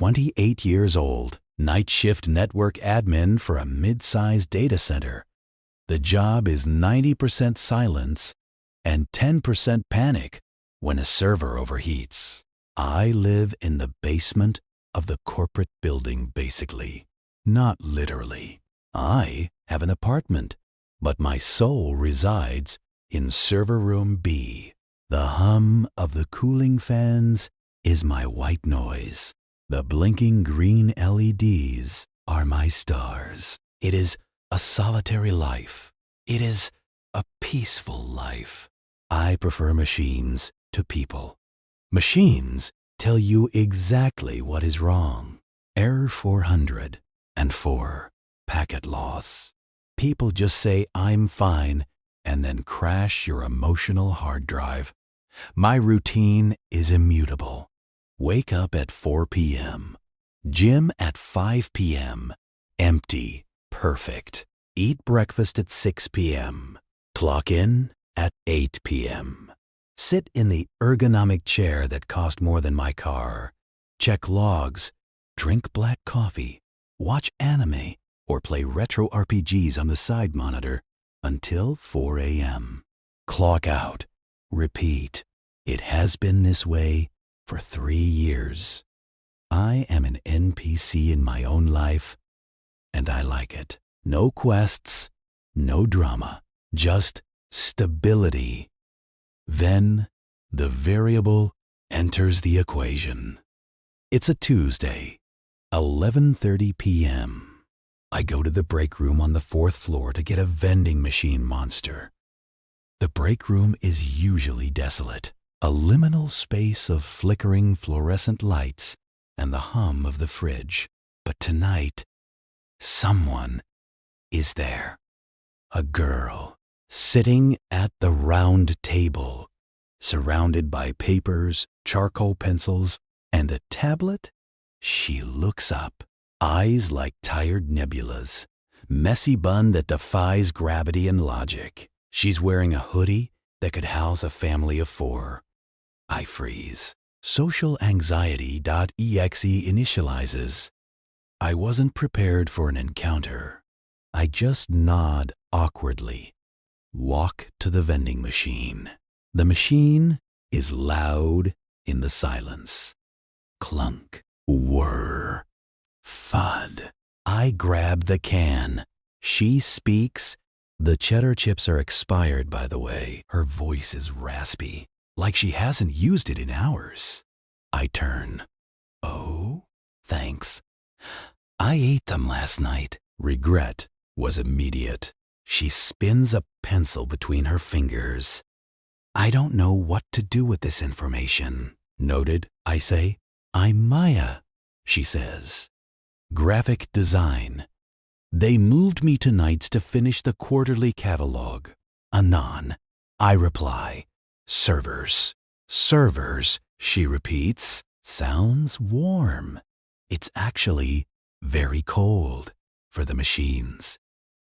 28 years old, night shift network admin for a mid-sized data center. The job is 90% silence and 10% panic when a server overheats. I live in the basement of the corporate building, basically. Not literally. I have an apartment, but my soul resides in server room B. The hum of the cooling fans is my white noise. The blinking green LEDs are my stars. It is a solitary life. It is a peaceful life. I prefer machines to people. Machines tell you exactly what is wrong. Error 404. Packet loss. People just say I'm fine and then crash your emotional hard drive. My routine is immutable. Wake up at 4 p.m. Gym at 5 p.m. Empty. Perfect. Eat breakfast at 6 p.m. Clock in at 8 p.m. Sit in the ergonomic chair that cost more than my car. Check logs. Drink black coffee. Watch anime or play retro RPGs on the side monitor until 4 a.m. Clock out. Repeat. It has been this way for 3 years. I am an NPC in my own life, and I like it. No quests, no drama, just stability. Then the variable enters the equation. It's a Tuesday, 11:30 p.m. I go to the break room on the 4th floor to get a vending machine monster. The break room is usually desolate, a liminal space of flickering fluorescent lights and the hum of the fridge. But tonight, someone is there. A girl sitting at the round table, surrounded by papers, charcoal pencils, and a tablet. She looks up, eyes like tired nebulas, messy bun that defies gravity and logic. She's wearing a hoodie that could house a family of 4. I freeze. Socialanxiety.exe initializes. I wasn't prepared for an encounter. I just nod awkwardly. Walk to the vending machine. The machine is loud in the silence. Clunk, whir, thud. I grab the can. She speaks. The cheddar chips are expired, by the way. Her voice is raspy, like she hasn't used it in hours. I turn. Oh, thanks. I ate them last night. Regret was immediate. She spins a pencil between her fingers. I don't know what to do with this information. Noted, I say. I'm Maya, she says. Graphic design. They moved me to nights to finish the quarterly catalog. Anon. I reply. Servers. Servers, she repeats. Sounds warm. It's actually very cold for the machines.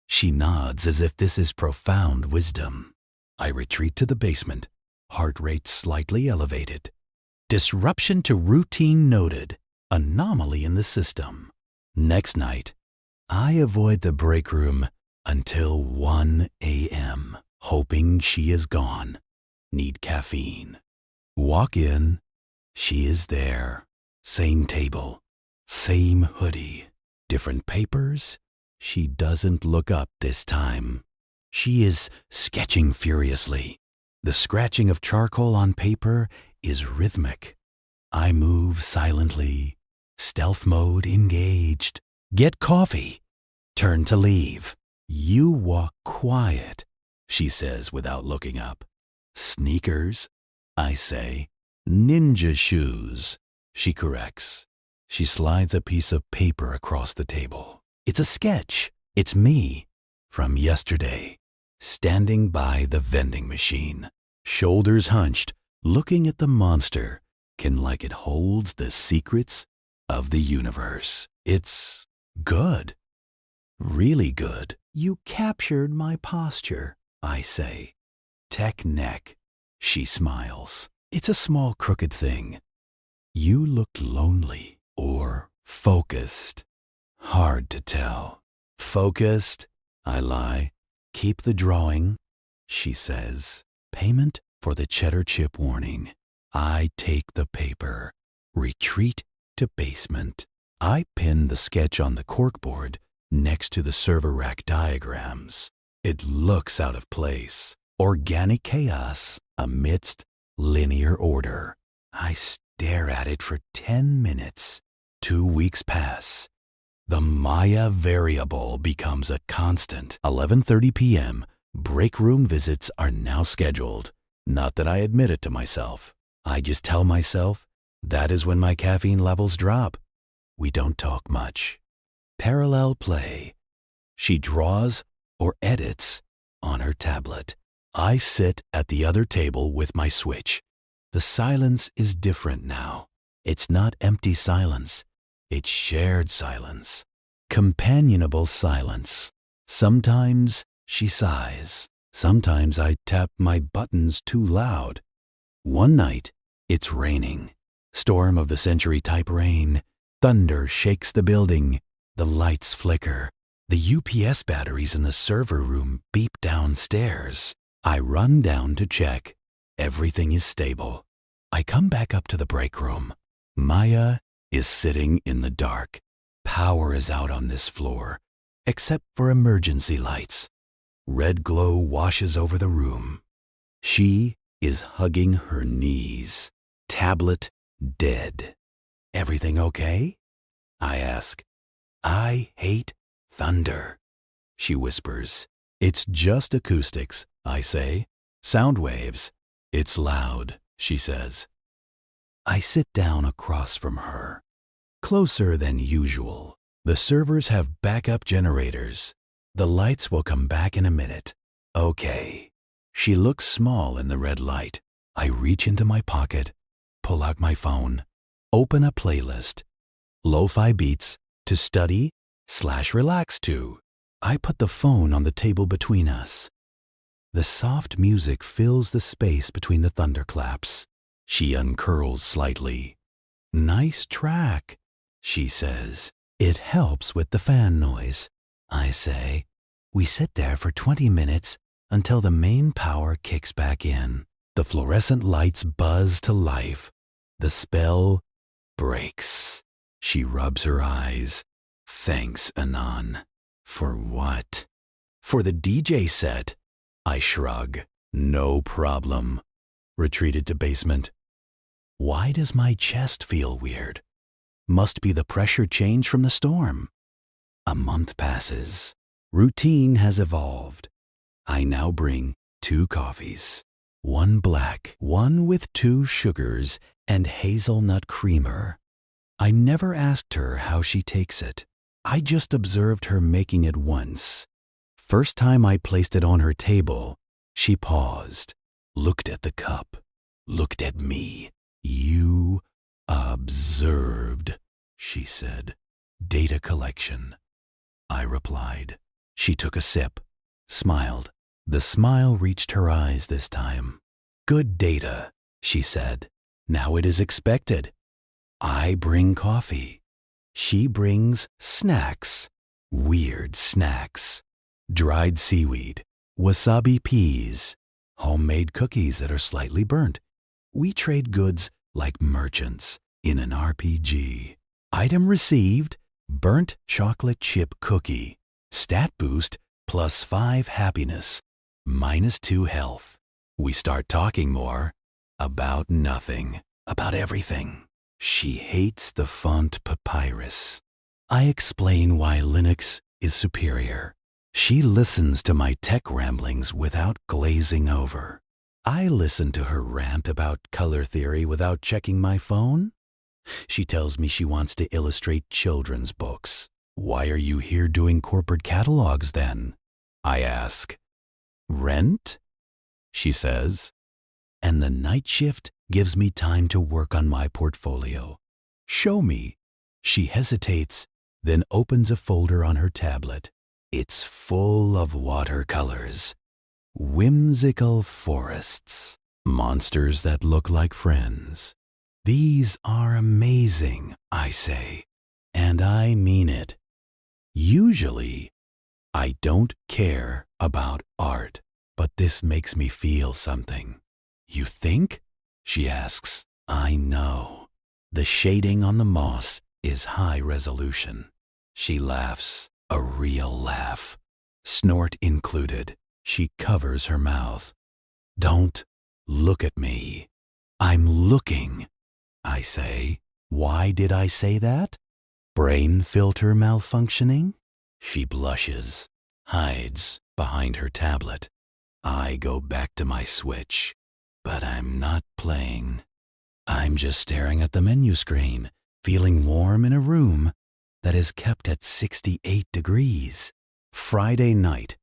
She nods as if this is profound wisdom. I retreat to the basement, heart rate slightly elevated. Disruption to routine noted. Anomaly in the system. Next night, I avoid the break room until 1 a.m., hoping she is gone. Need caffeine. Walk in. She is there. Same table. Same hoodie. Different papers. She doesn't look up this time. She is sketching furiously. The scratching of charcoal on paper is rhythmic. I move silently. Stealth mode engaged. Get coffee. Turn to leave. You walk quiet, she says without looking up. Sneakers, I say. Ninja shoes, she corrects. She slides a piece of paper across the table. It's a sketch. It's me from yesterday, standing by the vending machine, shoulders hunched, looking at the monster, like it holds the secrets of the universe. It's good. Really good. You captured my posture, I say. Tech neck. She smiles. It's a small crooked thing. You looked lonely or Focused. Hard to tell. Focused, I lie. Keep the drawing, she says. Payment for the cheddar chip warning. I take the paper. Retreat to basement. I pin the sketch on the corkboard next to the server rack diagrams. It looks out of place. Organic chaos amidst linear order. I stare at it for 10 minutes. 2 weeks pass. The Maya variable becomes a constant. 11:30 p.m. Break room visits are now scheduled. Not that I admit it to myself. I just tell myself that is when my caffeine levels drop. We don't talk much. Parallel play. She draws or edits on her tablet. I sit at the other table with my Switch. The silence is different now. It's not empty silence. It's shared silence. Companionable silence. Sometimes she sighs. Sometimes I tap my buttons too loud. One night, it's raining. Storm of the century type rain. Thunder shakes the building. The lights flicker. The UPS batteries in the server room beep downstairs. I run down to check. Everything is stable. I come back up to the break room. Maya is sitting in the dark. Power is out on this floor, except for emergency lights. Red glow washes over the room. She is hugging her knees. Tablet dead. Everything okay? I ask. I hate thunder, she whispers. It's just acoustics, I say. Sound waves. It's loud, she says. I sit down across from her. Closer than usual. The servers have backup generators. The lights will come back in a minute. Okay. She looks small in the red light. I reach into my pocket, pull out my phone, open a playlist. Lo-fi beats to study/relax to. I put the phone on the table between us. The soft music fills the space between the thunderclaps. She uncurls slightly. Nice track, she says. It helps with the fan noise, I say. We sit there for 20 minutes until the main power kicks back in. The fluorescent lights buzz to life. The spell breaks. She rubs her eyes. Thanks, Anon. For what? For the DJ set. I shrug. No problem. Retreated to basement. Why does my chest feel weird? Must be the pressure change from the storm. A month passes. Routine has evolved. I now bring 2 coffees. 1 black, 1 with 2 sugars and hazelnut creamer. I never asked her how she takes it. I just observed her making it once. First time I placed it on her table, she paused, looked at the cup, looked at me. You observed, she said. Data collection. I replied. She took a sip, smiled. The smile reached her eyes this time. Good data, she said. Now it is expected. I bring coffee. She brings snacks. Weird snacks. Dried seaweed, wasabi peas, homemade cookies that are slightly burnt. We trade goods like merchants in an RPG. Item received, burnt chocolate chip cookie. Stat boost +5 happiness, -2 health. We start talking more about nothing, about everything. She hates the font papyrus. I explain why Linux is superior. She listens to my tech ramblings without glazing over. I listen to her rant about color theory without checking my phone. She tells me she wants to illustrate children's books. Why are you here doing corporate catalogs then? I ask. Rent? She says. And the night shift gives me time to work on my portfolio. Show me. She hesitates, then opens a folder on her tablet. It's full of watercolors. Whimsical forests. Monsters that look like friends. These are amazing, I say. And I mean it. Usually, I don't care about art, but this makes me feel something. You think? She asks. I know. The shading on the moss is high resolution. She laughs, a real laugh. Snort included. She covers her mouth. Don't look at me. I'm looking, I say. Why did I say that? Brain filter malfunctioning? She blushes, hides behind her tablet. I go back to my Switch, but I'm not playing. I'm just staring at the menu screen, feeling warm in a room that is kept at 68 degrees. Friday night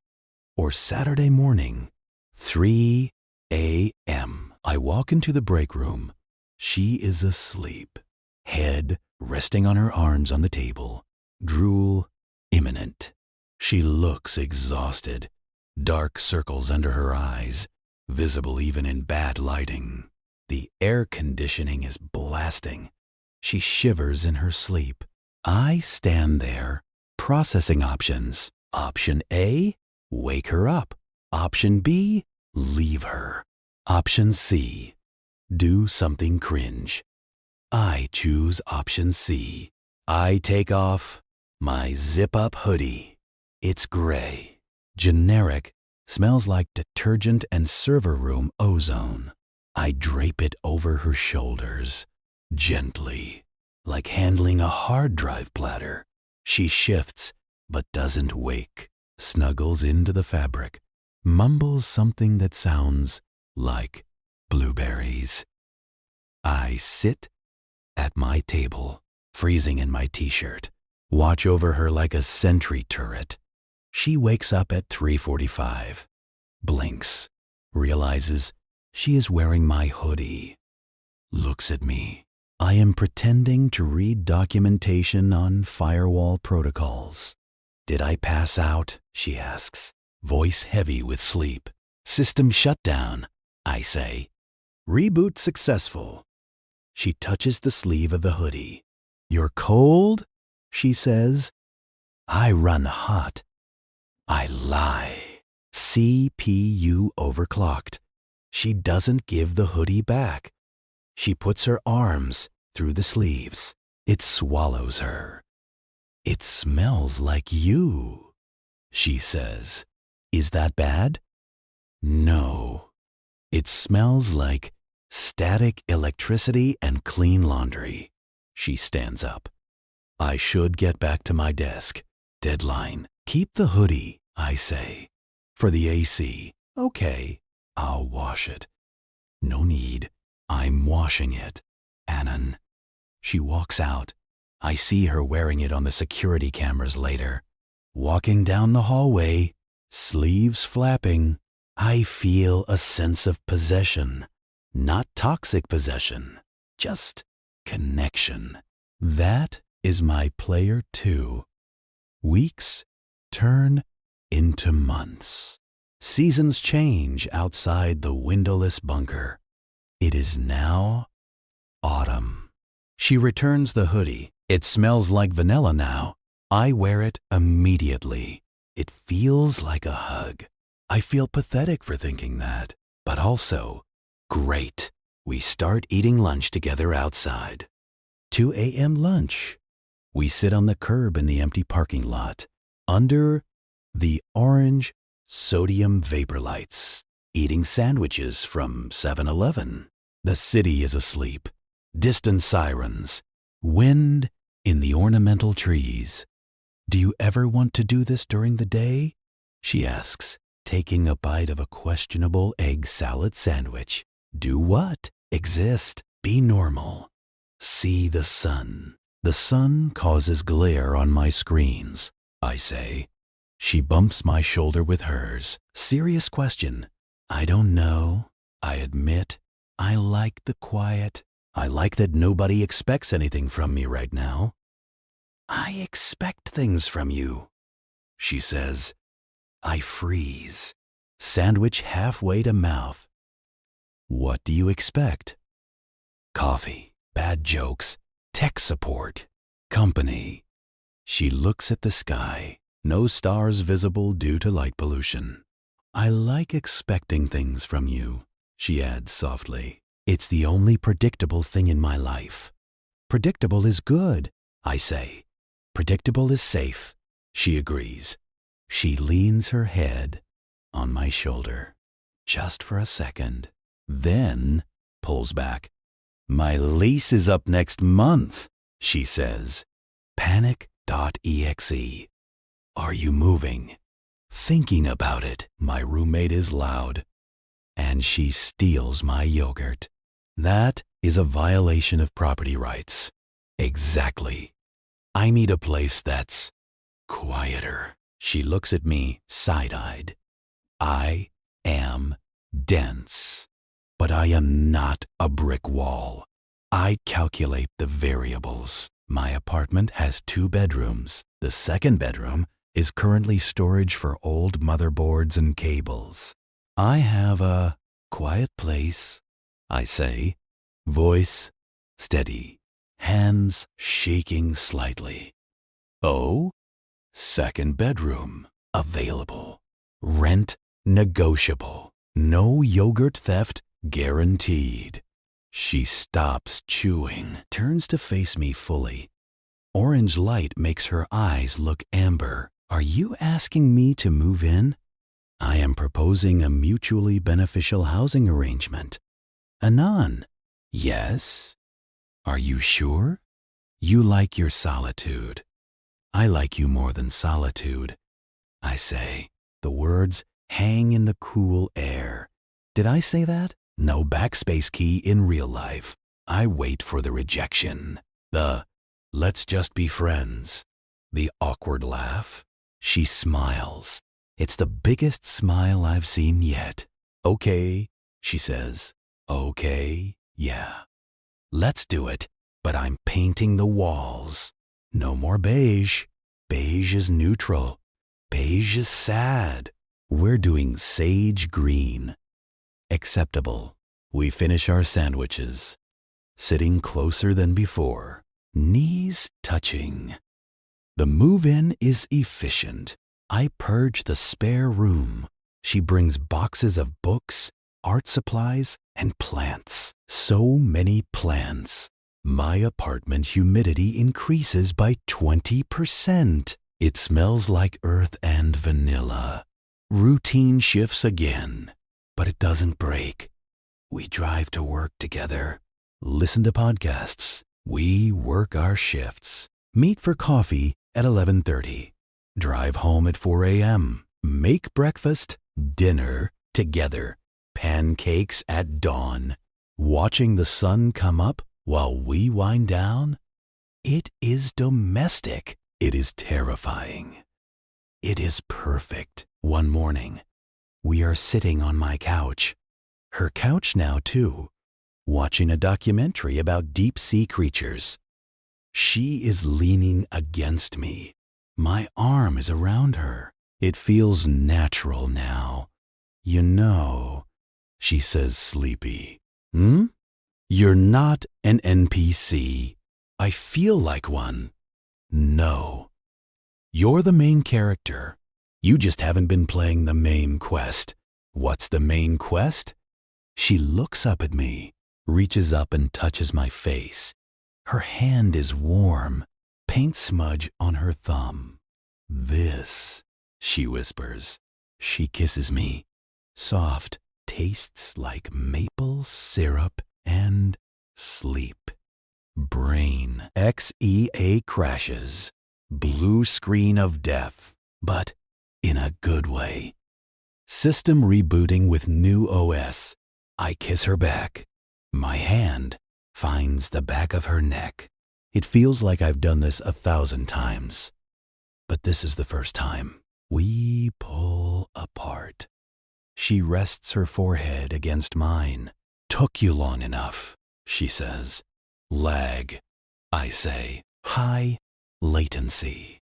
or Saturday morning, 3 a.m. I walk into the break room. She is asleep, head resting on her arms on the table, drool imminent. She looks exhausted, dark circles under her eyes, visible even in bad lighting. The air conditioning is blasting. She shivers in her sleep. I stand there, processing options. Option A, wake her up. Option B, leave her. Option C, do something cringe. I choose option C. I take off my zip-up hoodie. It's gray, generic, smells like detergent and server room ozone. I drape it over her shoulders, gently, like handling a hard drive platter. She shifts, but doesn't wake, snuggles into the fabric, mumbles something that sounds like blueberries. I sit at my table, freezing in my t-shirt, watch over her like a sentry turret. She wakes up at 3:45, blinks, realizes she is wearing my hoodie, looks at me. I am pretending to read documentation on firewall protocols. Did I pass out? She asks, voice heavy with sleep. System shutdown, I say. Reboot successful. She touches the sleeve of the hoodie. You're cold? She says. I run hot. I lie. CPU overclocked. She doesn't give the hoodie back. She puts her arms through the sleeves. It swallows her. It smells like you, she says. Is that bad? No. It smells like static electricity and clean laundry. She stands up. I should get back to my desk. Deadline. Keep the hoodie, I say. For the AC. Okay, I'll wash it. No need. I'm washing it. Anon. She walks out. I see her wearing it on the security cameras later. Walking down the hallway, sleeves flapping, I feel a sense of possession. Not toxic possession, just connection. That is my player 2. Weeks turn into months. Seasons change outside the windowless bunker. It is now autumn. She returns the hoodie. It smells like vanilla now. I wear it immediately. It feels like a hug. I feel pathetic for thinking that, but also great. We start eating lunch together outside. 2 a.m. lunch. We sit on the curb in the empty parking lot, under the orange sodium vapor lights, eating sandwiches from 7-Eleven. The city is asleep. Distant sirens. Wind in the ornamental trees. Do you ever want to do this during the day? She asks, taking a bite of a questionable egg salad sandwich. Do what? Exist. Be normal. See the sun. The sun causes glare on my screens, I say. She bumps my shoulder with hers. Serious question. I don't know. I admit. I like the quiet. I like that nobody expects anything from me right now. I expect things from you, she says. I freeze. Sandwich halfway to mouth. What do you expect? Coffee, bad jokes, tech support. Company. She looks at the sky. No stars visible due to light pollution. I like expecting things from you, she adds softly. It's the only predictable thing in my life. Predictable is good, I say. Predictable is safe, she agrees. She leans her head on my shoulder, just for a second, then pulls back. My lease is up next month, she says. Panic.exe. Are you moving? Thinking about it, my roommate is loud, and she steals my yogurt. That is a violation of property rights. Exactly. I need a place that's quieter. She looks at me side-eyed. I am dense, but I am not a brick wall. I calculate the variables. My apartment has 2 bedrooms. The second bedroom is currently storage for old motherboards and cables. I have a quiet place, I say, voice steady, hands shaking slightly. Oh, second bedroom available. Rent negotiable. No yogurt theft guaranteed. She stops chewing, turns to face me fully. Orange light makes her eyes look amber. Are you asking me to move in? I am proposing a mutually beneficial housing arrangement. Anon. Yes? Are you sure? You like your solitude. I like you more than solitude, I say. The words hang in the cool air. Did I say that? No backspace key in real life. I wait for the rejection. The let's just be friends. The awkward laugh. She smiles. It's the biggest smile I've seen yet. Okay, she says. Okay, yeah. Let's do it, but I'm painting the walls. No more beige. Beige is neutral. Beige is sad. We're doing sage green. Acceptable. We finish our sandwiches. Sitting closer than before. Knees touching. The move-in is efficient. I purge the spare room. She brings boxes of books, art supplies, and plants. So many plants. My apartment humidity increases by 20%. It smells like earth and vanilla. Routine shifts again, but it doesn't break. We drive to work together, listen to podcasts. We work our shifts. Meet for coffee at 11:30. Drive home at 4 a.m. Make breakfast, dinner together. Pancakes at dawn. Watching the sun come up while we wind down. It is domestic. It is terrifying. It is perfect. One morning, we are sitting on my couch. Her couch now, too, watching a documentary about deep-sea creatures. She is leaning against me. My arm is around her. It feels natural now. You know, she says sleepy. You're not an NPC. I feel like one. No. You're the main character. You just haven't been playing the main quest. What's the main quest? She looks up at me, reaches up and touches my face. Her hand is warm, paint smudge on her thumb. This, she whispers. She kisses me. Soft, tastes like maple syrup and sleep. Brain XEA crashes. Blue screen of death, but in a good way. System rebooting with new OS. I kiss her back. My hand finds the back of her neck. It feels like I've done this 1,000 times. But this is the first time. We pull apart. She rests her forehead against mine. Took you long enough, she says. Lag, I say. High latency.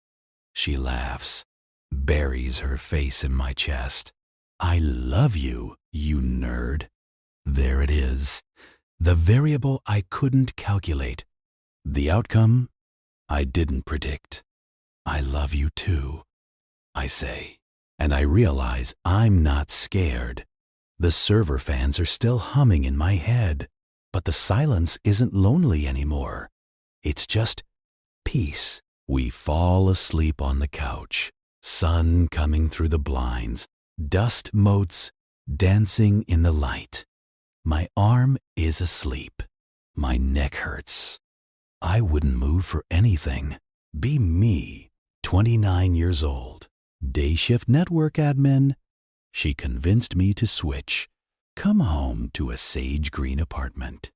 She laughs, buries her face in my chest. I love you, you nerd. There it is. The variable I couldn't calculate. The outcome? I didn't predict. I love you too, I say, and I realize I'm not scared. The server fans are still humming in my head, but the silence isn't lonely anymore. It's just peace. We fall asleep on the couch, sun coming through the blinds, dust motes dancing in the light. My arm is asleep. My neck hurts. I wouldn't move for anything. Be me, 29 years old. Day shift network admin. She convinced me to switch. Come home to a sage green apartment.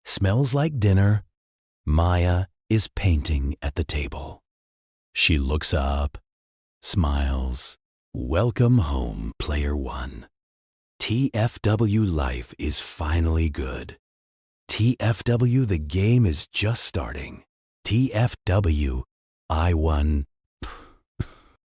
Smells like dinner. Maya is painting at the table. She looks up, smiles. Welcome home, player one. TFW life is finally good. TFW, the game is just starting. TFW, I won